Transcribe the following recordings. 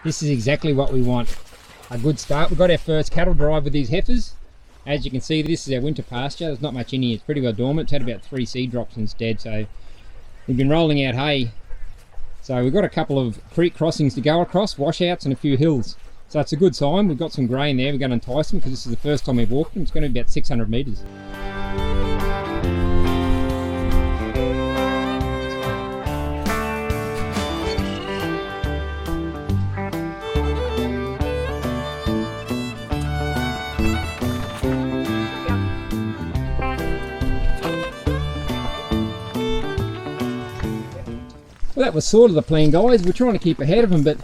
This is exactly what we want. A good start. We've got our first cattle drive with these heifers. As you can see, this is our winter pasture. There's not much in here. It's pretty well dormant. It's had about 3 seed drops instead. So we've been rolling out hay. So we've got a couple of creek crossings to go across, washouts and a few hills. So it's a good sign. We've got some grain there. We're going to entice them because this is the first time we've walked them. It's going to be about 600 metres. Well, that was sort of the plan, guys. We're trying to keep ahead of them, but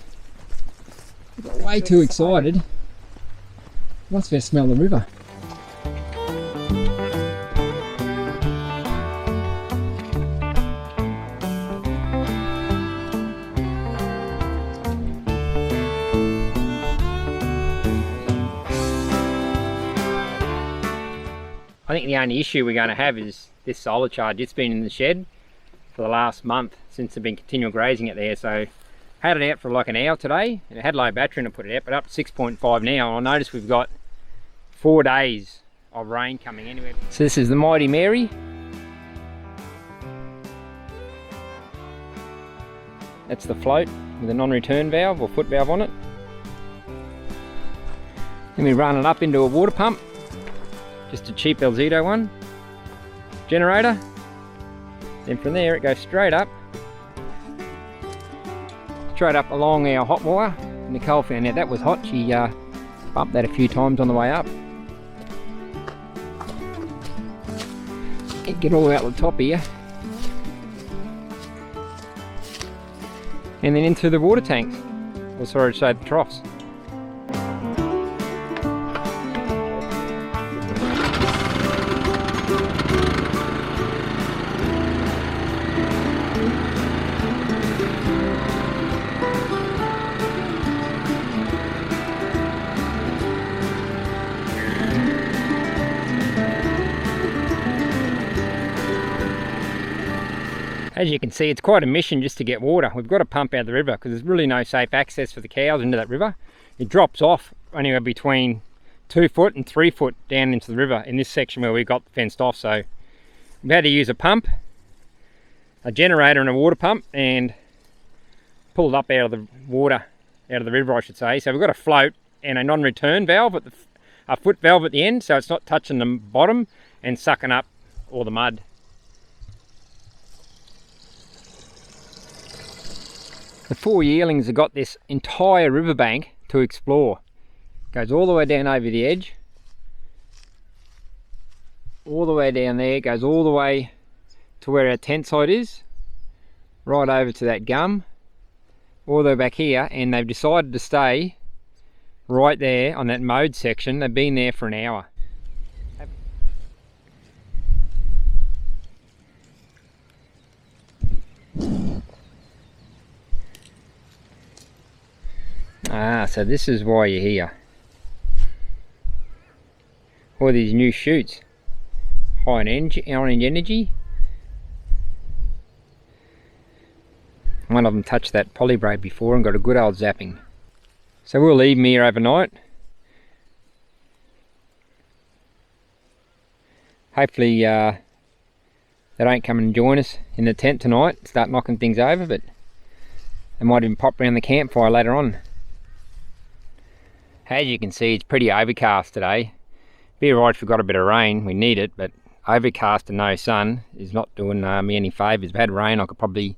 we got way too excited. Must have smelled the river. I think the only issue we're going to have is this solar charge. It's been in the shed for the last month since they've been continual grazing it there. So had it out for like an hour today, and it had low battery and I put it out, but up to 6.5 now. And I noticed we've got 4 days of rain coming anyway. So this is the Mighty Mary. That's the float with a non-return valve or foot valve on it. Then we run it up into a water pump, just a cheap Elzito one, generator. Then from there it goes straight up along our hot wire. Nicole found out that was hot. She bumped that a few times on the way up. Get all out the top here. And then into the water tanks. Or sorry to say, the troughs. As you can see, it's quite a mission just to get water. We've got to pump out the river because there's really no safe access for the cows into that river. It drops off anywhere between 2 foot and 3 foot down into the river in this section where we got fenced off. So we've had to use a pump, a generator and a water pump, and pull it up out of the water, out of the river I should say. So we've got a float and a non-return valve, a foot valve at the end, so it's not touching the bottom and sucking up all the mud. The 4 yearlings have got this entire riverbank to explore. Goes all the way down over the edge, all the way down there, goes all the way to where our tent site is, right over to that gum, all the way back here, and they've decided to stay right there on that mowed section. They've been there for an hour. So this is why you're here. All these new shoots. High orange energy. One of them touched that polybraid before and got a good old zapping. So we'll leave them here overnight. Hopefully they don't come and join us in the tent tonight, start knocking things over, but they might even pop around the campfire later on. As you can see, it's pretty overcast today. Be alright if we got a bit of rain, we need it, but overcast and no sun is not doing me any favours. If I had rain I could probably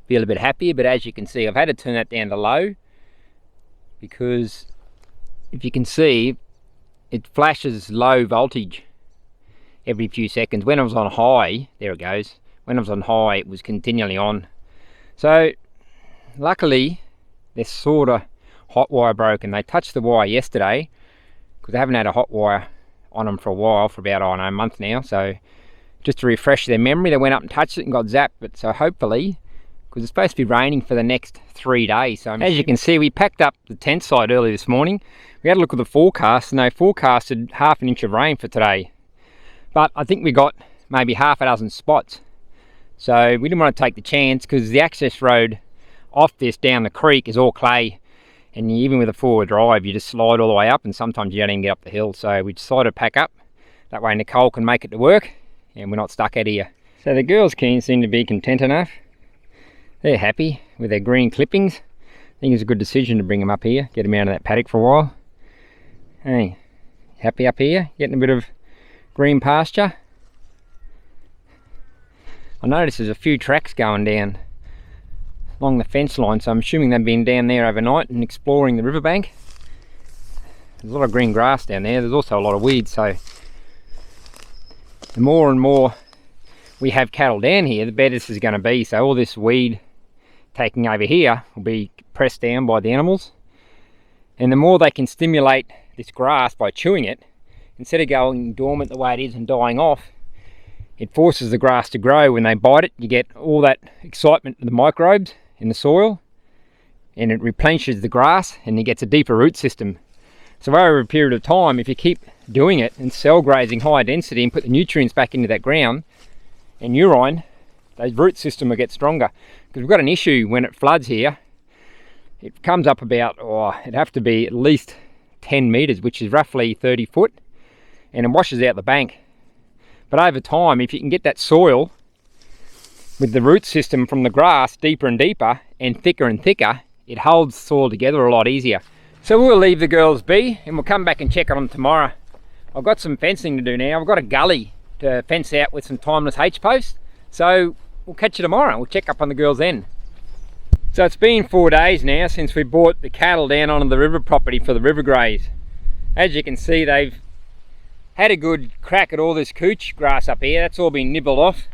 feel a bit happier, but as you can see I've had to turn that down to low because if you can see it flashes low voltage every few seconds. When I was on high, there it goes, when I was on high it was continually on. So luckily they're sort of hot wire broken. They touched the wire yesterday because they haven't had a hot wire on them for a while, for about a month now. So just to refresh their memory, they went up and touched it and got zapped. But so hopefully, because it's supposed to be raining for the next 3 days, so as you can see we packed up the tent site early this morning. We had a look at the forecast and they forecasted 1/2 inch of rain for today, but I think we got maybe 6 spots. So we didn't want to take the chance because the access road off this down the creek is all clay. and even with a four-wheel drive you just slide all the way up, and sometimes you don't even get up the hill. So we decided to pack up, that way Nicole can make it to work and we're not stuck out here. So the girls seem to be content enough. They're happy with their green clippings. I think it's a good decision to bring them up here, get them out of that paddock for a while. Hey, happy up here, getting a bit of green pasture. I noticed there's a few tracks going down along the fence line, so I'm assuming they've been down there overnight and exploring the riverbank. There's a lot of green grass down there. There's also a lot of weeds, so the more and more we have cattle down here, the better this is going to be. So all this weed taking over here will be pressed down by the animals, and the more they can stimulate this grass by chewing it, instead of going dormant the way it is and dying off, it forces the grass to grow. When they bite it, you get all that excitement of the microbes in the soil, and it replenishes the grass and it gets a deeper root system. So over a period of time, if you keep doing it and cell grazing high density and put the nutrients back into that ground and urine, those root system will get stronger. Because we've got an issue when it floods here. It comes up about, it'd have to be at least 10 meters, which is roughly 30 foot, and it washes out the bank. But over time, if you can get that soil with the root system from the grass deeper and deeper and thicker, it holds the soil together a lot easier. So we'll leave the girls be and we'll come back and check on them tomorrow. I've got some fencing to do now. I've got a gully to fence out with some timeless H-posts. So we'll catch you tomorrow. We'll check up on the girls then. So it's been 4 days now since we brought the cattle down onto the river property for the river graze. As you can see, they've had a good crack at all this couch grass up here. That's all been nibbled off.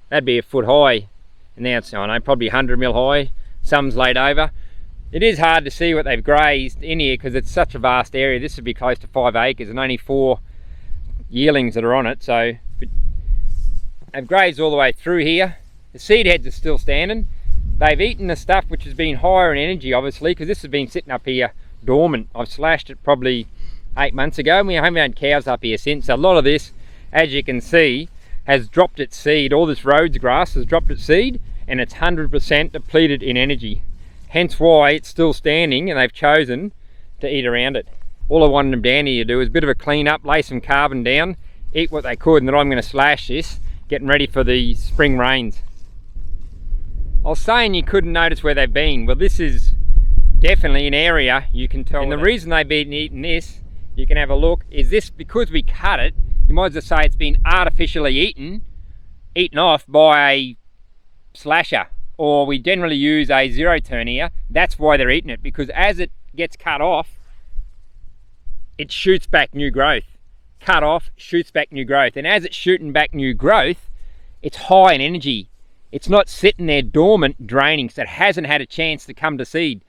That'd be a foot high, and now it's, I know, probably 100 mil high. Some's laid over. It is hard to see what they've grazed in here because it's such a vast area. This would be close to 5 acres and only 4 yearlings that are on it. So they've grazed all the way through here. The seed heads are still standing. They've eaten the stuff which has been higher in energy, obviously, because this has been sitting up here dormant. I've slashed it probably 8 months ago, and we haven't had cows up here since. So a lot of this, as you can see, has dropped its seed. All this Rhodes grass has dropped its seed, and it's 100% depleted in energy. Hence why it's still standing, and they've chosen to eat around it. All I wanted them down here to do is a bit of a clean up, lay some carbon down, eat what they could, and then I'm going to slash this, getting ready for the spring rains. I was saying you couldn't notice where they've been. Well, this is definitely an area you can tell. And the reason they've been eating this, you can have a look, is this because we cut it, you might as well say it's been artificially eaten off by a slasher, or we generally use a zero turn here. That's why they're eating it, because as it gets cut off, it shoots back new growth. Cut off, shoots back new growth, and as it's shooting back new growth, it's high in energy. It's not sitting there dormant, draining, so it hasn't had a chance to come to seed.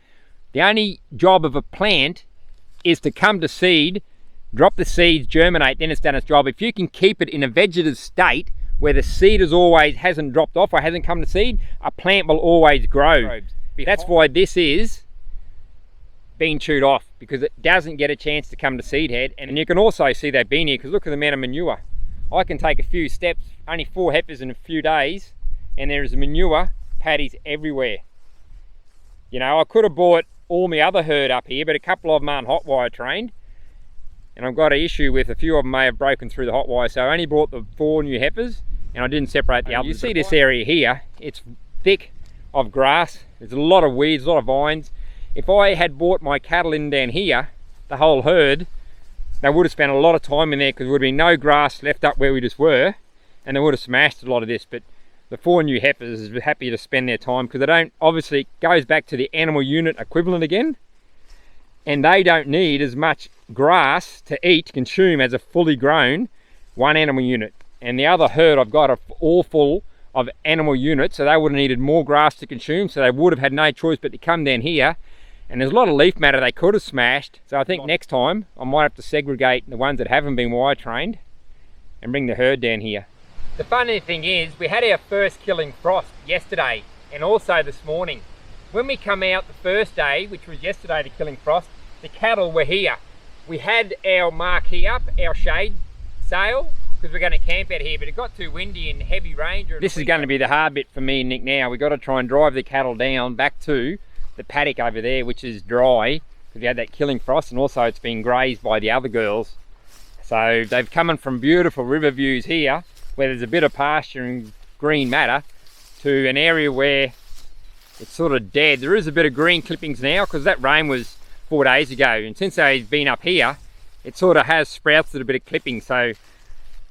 The only job of a plant is to come to seed, drop the seeds, germinate, then it's done its job. If you can keep it in a vegetative state where the seed hasn't dropped off or hasn't come to seed, a plant will always grow. That's why this is being chewed off, because it doesn't get a chance to come to seed head. And you can also see they've been here, because look at the amount of manure. I can take a few steps, only 4 heifers in a few days, and there's manure paddies everywhere. You know, I could have bought all my other herd up here, but a couple of them aren't hot wire trained, and I've got an issue with a few of them may have broken through the hot wire, so I only bought the 4 new heifers and I didn't separate the others. You see this area here, it's thick of grass, there's a lot of weeds, a lot of vines. If I had bought my cattle in down here, the whole herd, they would have spent a lot of time in there, because there would have been no grass left up where we just were, and they would have smashed a lot of this. But the 4 new heifers is happy to spend their time, because they don't, obviously it goes back to the animal unit equivalent again, and they don't need as much grass to eat, consume, as a fully grown one animal unit. And the other herd I've got are all full of animal units, so they would have needed more grass to consume, so they would have had no choice but to come down here. And there's a lot of leaf matter they could have smashed, so I think next time I might have to segregate the ones that haven't been wire trained and bring the herd down here. The funny thing is, we had our first killing frost yesterday and also this morning. When we come out the first day, which was yesterday, the killing frost, the cattle were here. We had our marquee up, our shade sail, because we're going to camp out here, but it got too windy and heavy rain. This is going to be the hard bit for me and Nick now. We've got to try and drive the cattle down back to the paddock over there, which is dry because we had that killing frost, and also it's been grazed by the other girls. So they've come in from beautiful river views here, where there's a bit of pasture and green matter, to an area where it's sort of dead. There is a bit of green clippings now because that rain was 4 days ago, and since they've been up here, it sort of has sprouted a bit of clippings. So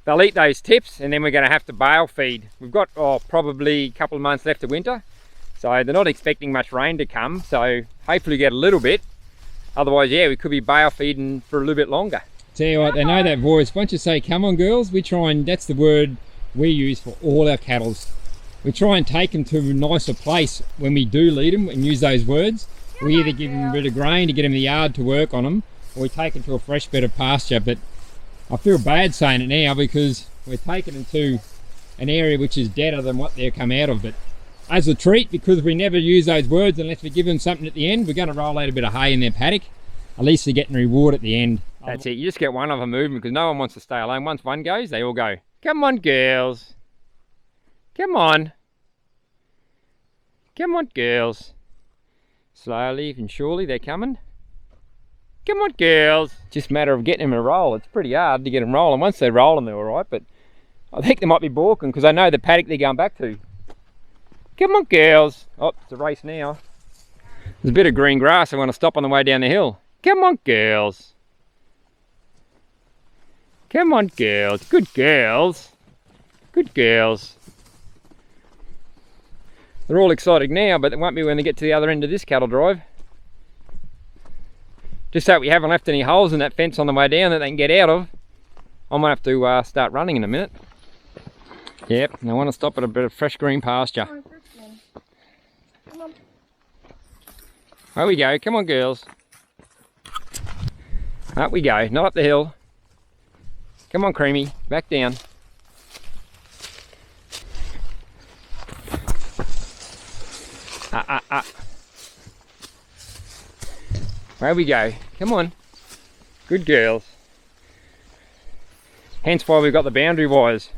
they'll eat those tips, and then we're going to have to bale feed. We've got probably a couple of months left of winter, so they're not expecting much rain to come, so hopefully get a little bit. Otherwise, yeah, we could be bale feeding for a little bit longer. Tell you what, they know that voice. Once you say, come on girls, we try and, that's the word we use for all our cattle. We try and take them to a nicer place when we do lead them and use those words. We either give them a bit of grain to get them in the yard to work on them, or we take them to a fresh bit of pasture. But I feel bad saying it now because we're taking them to an area which is deader than what they've come out of. But as a treat, because we never use those words unless we give them something at the end, we're going to roll out a bit of hay in their paddock. At least they're getting a reward at the end. That's it, you just get one of them moving because no one wants to stay alone. Once one goes, they all go. Come on girls. Come on. Come on girls. Slowly and surely they're coming. Come on girls. Just a matter of getting them to roll. It's pretty hard to get them rolling. Once they're rolling, they're all right, but I think they might be balking because I know the paddock they're going back to. Come on girls. Oh, it's a race now. There's a bit of green grass. I want to stop on the way down the hill. Come on girls. Come on girls. Good girls. Good girls. They're all excited now, but it won't be when they get to the other end of this cattle drive. Just hope we haven't left any holes in that fence on the way down that they can get out of. I might have to start running in a minute. Yep, I want to stop at a bit of fresh green pasture. Come on. There we go, come on girls. Up we go, not up the hill. Come on Creamy, back down. There we go, come on. Good girls. Hence why we've got the boundary wires.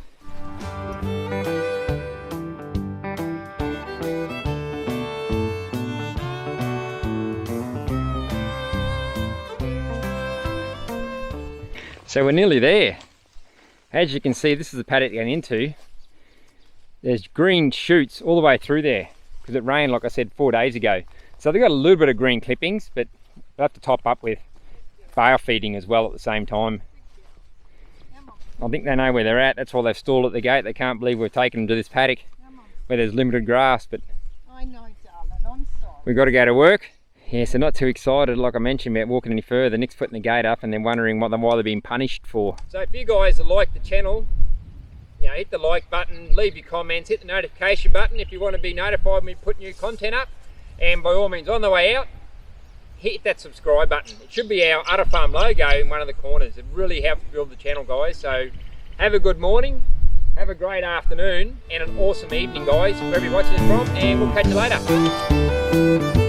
So we're nearly there. As you can see, this is the paddock going into. There's green shoots all the way through there because it rained, like I said, 4 days ago. So they've got a little bit of green clippings, but we'll have to top up with bale feeding as well at the same time. I think they know where they're at. That's why they've stalled at the gate. They can't believe we've taken them to this paddock where there's limited grass. But I know, darling, I'm sorry. We've got to go to work. Yeah, so not too excited, like I mentioned, about walking any further. Nick's putting the gate up and then wondering why they're being punished for. So if you guys like the channel, you know, hit the like button, leave your comments, hit the notification button if you want to be notified when we put new content up. And by all means, on the way out, hit that subscribe button. It should be our Udder Farm logo in one of the corners. It really helps build the channel, guys. So have a good morning, have a great afternoon, and an awesome evening, guys, wherever you're watching this from, and we'll catch you later.